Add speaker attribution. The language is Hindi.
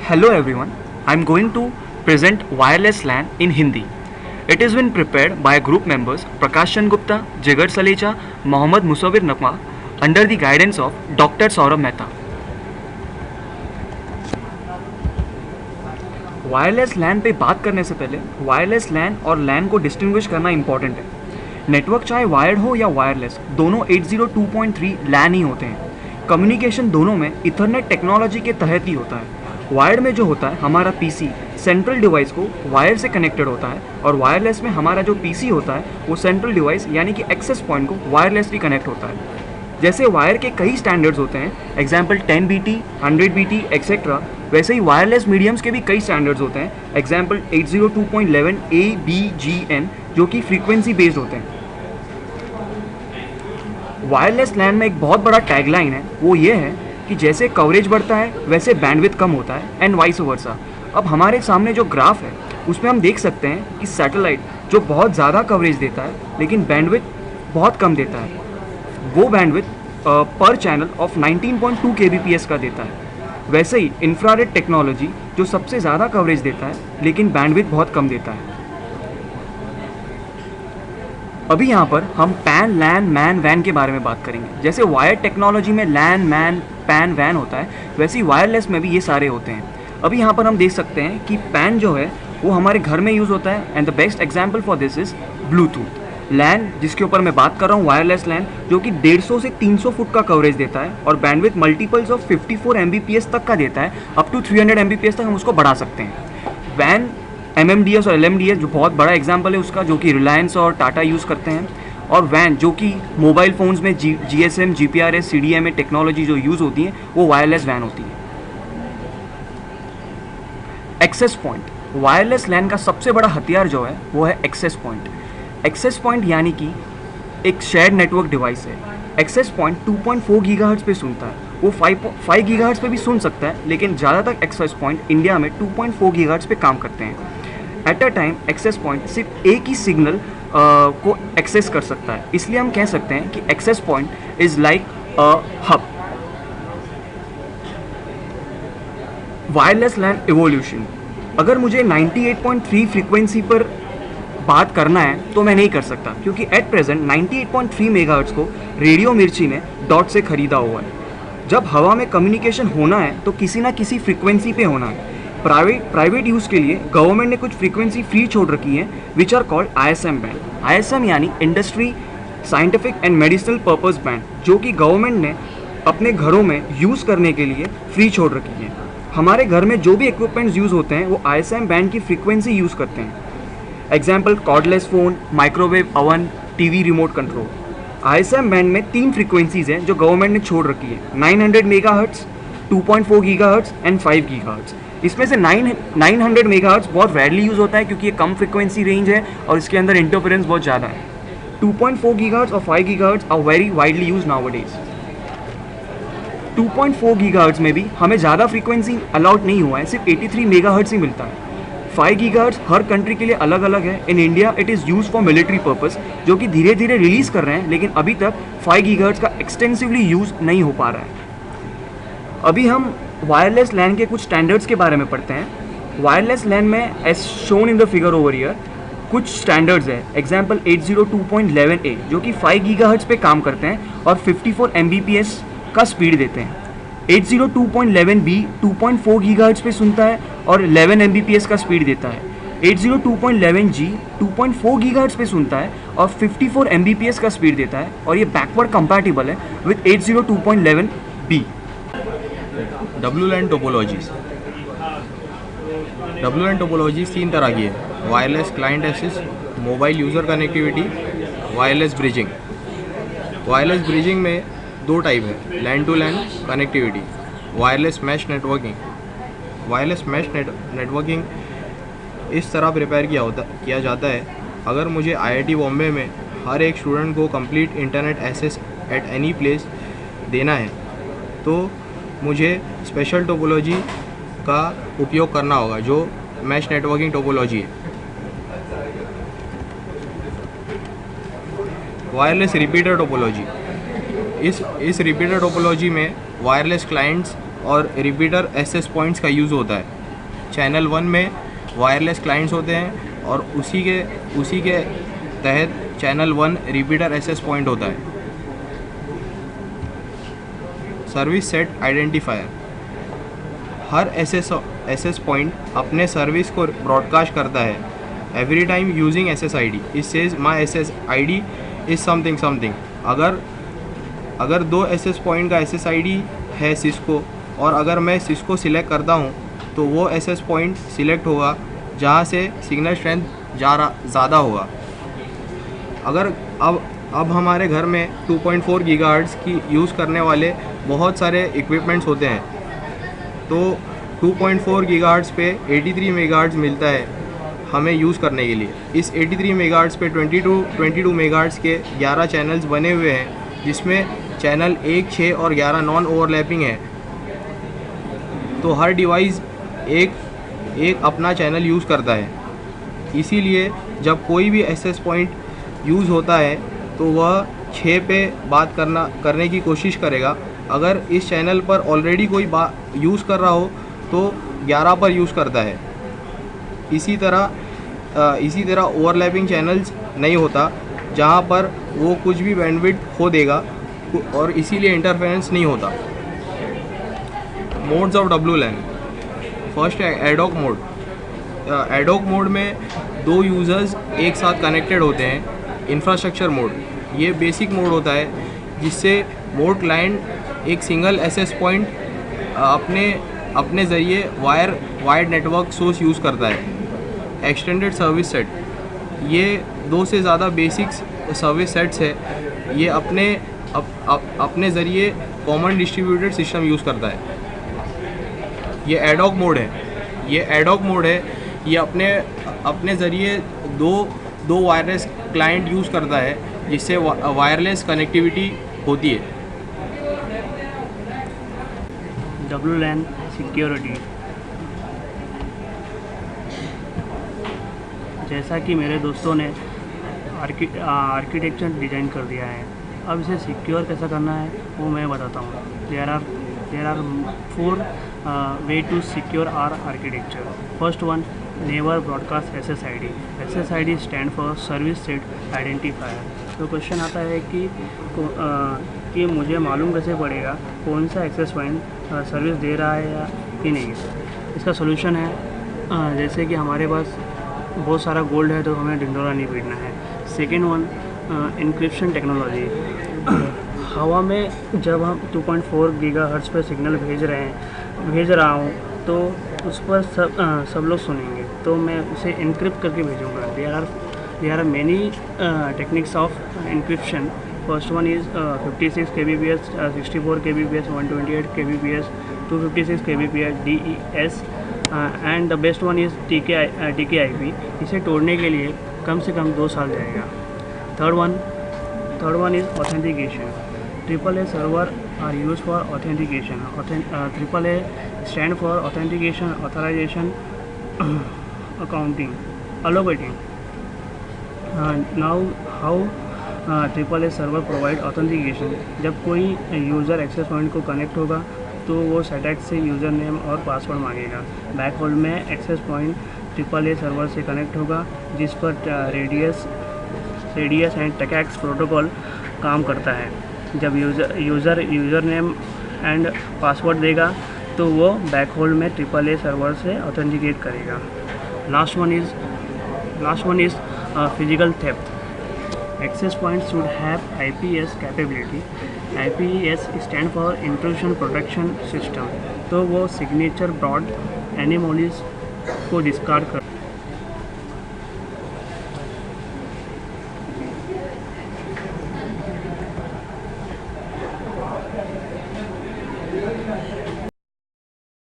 Speaker 1: Hello everyone, I am going to present wireless LAN in Hindi. It has been prepared by group members Prakash Chandra Gupta, Jigar Salecha, Mohammad Musawir Naqwa under the guidance of Dr. Saurabh Mehta. Wireless LAN पे बात करने से पहले वायरलेस लैन और लैन को डिस्टिंग्विश करना इंपॉर्टेंट है। नेटवर्क चाहे वायर्ड हो या वायरलेस, दोनों 802.3 लैन ही होते हैं। कम्युनिकेशन दोनों में इथरनेट टेक्नोलॉजी के तहत ही होता है। वायर्ड में जो होता है हमारा पीसी सेंट्रल डिवाइस को वायर से कनेक्टेड होता है, और वायरलेस में हमारा जो पीसी होता है वो सेंट्रल डिवाइस यानी कि एक्सेस पॉइंट को वायरलेसली कनेक्ट होता है। जैसे वायर के कई स्टैंडर्ड्स होते हैं, एग्जाम्पल 10 BT, 100 BT एक्सेट्रा, वैसे ही वायरलेस मीडियम्स के भी कई स्टैंडर्ड्स होते हैं, एग्जाम्पल 802.11 ABGN जो कि फ्रीक्वेंसी बेस्ड होते हैं। वायरलेस लैन में एक बहुत बड़ा टैगलाइन है, वो ये है कि जैसे कवरेज बढ़ता है वैसे बैंडविड्थ कम होता है एंड वाइस वर्सा। अब हमारे सामने जो ग्राफ है उसमें हम देख सकते हैं कि सैटेलाइट जो बहुत ज़्यादा कवरेज देता है लेकिन बैंडविड्थ बहुत कम देता है, वो बैंडविड्थ पर चैनल ऑफ 19.2 kbps का देता है। वैसे ही इंफ्रारेड टेक्नोलॉजी जो सबसे ज़्यादा कवरेज देता है लेकिन बैंडविड्थ बहुत कम देता है। अभी यहाँ पर हम पैन, लैन, मैन, वैन के बारे में बात करेंगे। जैसे वायर टेक्नोलॉजी में लैन, मैन, पैन, वैन होता है, वैसे ही वायरलेस में भी ये सारे होते हैं। अभी यहाँ पर हम देख सकते हैं कि पैन जो है वो हमारे घर में यूज़ होता है, and the best example for this is Bluetooth. LAN जिसके ऊपर मैं बात कर रहा हूँ, वायरलेस लैन, जो कि 150 से 300 फुट का कवरेज देता है और बैंडविड्थ मल्टीपल्स ऑफ 54 Mbps तक का देता है, अप टू 300 Mbps तक हम उसको बढ़ा सकते हैं। वैन MMDS और LMDS जो बहुत बड़ा एग्जाम्पल है उसका, जो कि रिलायंस और टाटा यूज़ करते हैं, और वैन जो कि मोबाइल फ़ोन्स में GSM, GPRS, CDMA टेक्नोलॉजी जो यूज़ होती है वो वायरलेस वैन होती है। एक्सेस पॉइंट, वायरलेस लैन का सबसे बड़ा हथियार जो है वो है एक्सेस पॉइंट। एक्सेस पॉइंट यानी कि एक शेयर्ड नेटवर्क डिवाइस है। एक्सेस पॉइंट 2.4 GHz पे सुनता है, वो 5 GHz पे भी सुन सकता है, लेकिन ज़्यादातर एक्सेस पॉइंट इंडिया में 2.4 GHz पे काम करते हैं। At a time access point सिर्फ एक ही सिग्नल को एक्सेस कर सकता है, इसलिए हम कह सकते हैं कि access point is like a hub. Wireless LAN evolution, अगर मुझे 98.3 फ्रीक्वेंसी पर बात करना है तो मैं नहीं कर सकता, क्योंकि एट प्रेजेंट 98.3 मेगाहर्ट्ज को रेडियो मिर्ची ने डॉट से ख़रीदा हुआ है। जब हवा में कम्युनिकेशन होना है तो किसी ना किसी फ्रीक्वेंसी पे होना है। प्राइवेट यूज़ के लिए गवर्नमेंट ने कुछ फ्रीक्वेंसी फ्री छोड़ रखी है, which are called ISM band. ISM यानी industry, scientific and medicinal purpose band, जो कि गवर्नमेंट ने अपने घरों में यूज़ करने के लिए फ्री छोड़ रखी है। हमारे घर में जो भी इक्विपमेंट्स यूज़ होते हैं वो ISM बैंड की फ्रीक्वेंसी यूज़ करते हैं। Example cordless phone, microwave oven, TV remote control. ISM band में 3 फ्रीक्वेंसीज़ हैं जो गवर्नमेंट ने छोड़ रखी है, 900 मेगाहर्ट्ज़, 2.4 GHz एंड 5 GHz। इसमें से 900 मेगाहर्ट्ज़ बहुत रेयरली यूज़ होता है क्योंकि ये कम फ्रीक्वेंसी रेंज है और इसके अंदर इंटरफेरेंस बहुत ज़्यादा है। 2.4 GHz और 5 GHz are very widely use nowadays. 2.4 GHz में भी हमें ज़्यादा फ्रीक्वेंसी अलाउड नहीं हुआ है, सिर्फ 83 मेगाहर्ट्ज़ ही मिलता है। 5 GHz हर कंट्री के लिए अलग अलग है। In India it is use for military purpose, जो कि धीरे धीरे रिलीज़ कर रहे हैं, लेकिन अभी तक 5 GHz का एक्सटेंसिवली यूज़ नहीं हो पा रहा है। अभी हम वायरलेस लैन के कुछ स्टैंडर्ड्स के बारे में पढ़ते हैं। वायरलेस लैन में as shown in the figure over here कुछ स्टैंडर्ड्स है। एग्जाम्पल 802.11a जो कि 5 GHz पे काम करते हैं और 54 Mbps का स्पीड देते हैं। 802.11b 2.4 GHz पे सुनता है और 11 Mbps का स्पीड देता है। 802.11g 2.4 GHz पे सुनता है और 54 Mbps का स्पीड देता है, और ये बैकवर्ड कंपैटिबल है with 802.11b।
Speaker 2: WLAN topologies. WLAN topologies 3 तरह की है: wireless client access, mobile user connectivity, wireless bridging. Wireless bridging में 2 टाइप है: LAN to LAN connectivity, wireless mesh networking. Wireless mesh networking इस तरह प्रिपेयर किया जाता है, अगर मुझे IIT बॉम्बे में हर एक स्टूडेंट को complete internet access at any place देना है तो मुझे स्पेशल टोपोलॉजी का उपयोग करना होगा, जो मैश नेटवर्किंग टोपोलॉजी है। वायरलेस रिपीटर टोपोलॉजी, इस रिपीटर टोपोलॉजी में वायरलेस क्लाइंट्स और रिपीटर एसेस पॉइंट्स का यूज़ होता है। चैनल 1 में वायरलेस क्लाइंट्स होते हैं और उसी के तहत चैनल 1 रिपीटर एसेस पॉइंट होता है। सर्विस सेट आइडेंटिफायर, हर एसेस पॉइंट अपने सर्विस को ब्रॉडकास्ट करता है every time using SSID। It says my SSID is something something. अगर दो एसेस पॉइंट का SSID है सिस्को और अगर मैं सिस्को सिलेक्ट करता हूँ तो वो एसेस पॉइंट सिलेक्ट होगा जहाँ से सिग्नल स्ट्रेंथ ज़्यादा होगा। अगर अब हमारे घर में 2.4 गीगाहर्ट्ज़ की यूज़ करने वाले बहुत सारे इक्विपमेंट्स होते हैं, तो 2.4 गीगाहर्ट्ज़ पे 83 मेगाहर्ट्ज़ मिलता है हमें यूज़ करने के लिए। इस 83 मेगाहर्ट्ज़ पे 22 मेगाहर्ट्ज़ के 11 चैनल्स बने हुए हैं, जिसमें चैनल 1, 6 और 11 नॉन ओवरलैपिंग है। तो हर डिवाइस एक अपना चैनल यूज़ करता है। इसीलिए जब कोई भी एसेस पॉइंट यूज़ होता है तो वह 6 पे बात करने की कोशिश करेगा। अगर इस चैनल पर ऑलरेडी कोई यूज़ कर रहा हो तो 11 पर यूज़ करता है। इसी तरह ओवरलैपिंग चैनल्स नहीं होता, जहाँ पर वो कुछ भी बैंडविड्थ खो देगा और इसीलिए इंटरफेरेंस नहीं होता। Modes of WLAN, first ad hoc mode. Ad hoc mode में दो यूज़र्स एक साथ कनेक्टेड होते हैं। इंफ्रास्ट्रक्चर मोड, ये बेसिक मोड होता है जिससे मोड क्लाइंट एक सिंगल एसेस पॉइंट अपने ज़रिए वायर्ड नेटवर्क सोर्स यूज़ करता है। एक्सटेंडेड सर्विस सेट, ये 2 से ज़्यादा बेसिक सर्विस सेट्स है। ये अपने ज़रिए कॉमन डिस्ट्रीब्यूटेड सिस्टम यूज़ करता है। ये एडॉक मोड है। ये अपने ज़रिए दो वायरलेस क्लाइंट यूज़ करता है, जिससे वायरलेस कनेक्टिविटी होती है।
Speaker 3: WLAN सिक्योरिटी, जैसा कि मेरे दोस्तों ने आर्किटेक्चर डिज़ाइन कर दिया है, अब इसे सिक्योर कैसा करना है वो मैं बताता हूँ। There are 4 way to secure our architecture. First one, never broadcast SSID। SSID stand for service set identifier. तो क्वेश्चन आता है कि मुझे मालूम कैसे पड़ेगा कौन सा एक्सेस पॉइंट सर्विस दे रहा है या कि नहीं। इसका सोल्यूशन है, जैसे कि हमारे पास बहुत सारा गोल्ड है तो हमें ढिंडोरा नहीं पीटना है। Second one, encryption technology. हवा में जब हम 2.4 गीगाहर्ट्ज़ पर सिग्नल भेज रहा हूँ तो उस पर सब लोग सुनेंगे, तो मैं उसे इनक्रिप्ट करके भेजूँगा। There are many techniques of encryption. First one is 56 kbps, 64 kbps, 128 kbps, 256 kbps DES, and the best one is TKIP। इसे तोड़ने के लिए कम से कम 2 साल जाएगा। Third one is authentication. AAA server are use for authentication. AAA stand for authentication, authorization, accounting, allocating. Now how AAA server provide authentication. जब कोई यूज़र एक्सेस पॉइंट को कनेक्ट होगा तो वो सेटैक से यूज़र नेम और पासवर्ड मांगेगा। बैकहोल में एक्सेस पॉइंट AAA सर्वर से कनेक्ट होगा, जिस पर रेडियस एंड टेकैक्स प्रोटोकॉल काम करता है। जब यूज़र नेम एंड पासवर्ड देगा तो वो बैकहोल में AAA सर्वर से ऑथेंटिकेट करेगा। Last one is physical theft. Access points should have IPS capability. IPS stand for Intrusion Protection System। तो वो सिग्नेचर ब्रॉड एनिमोलीज को डिस्कार्ड कर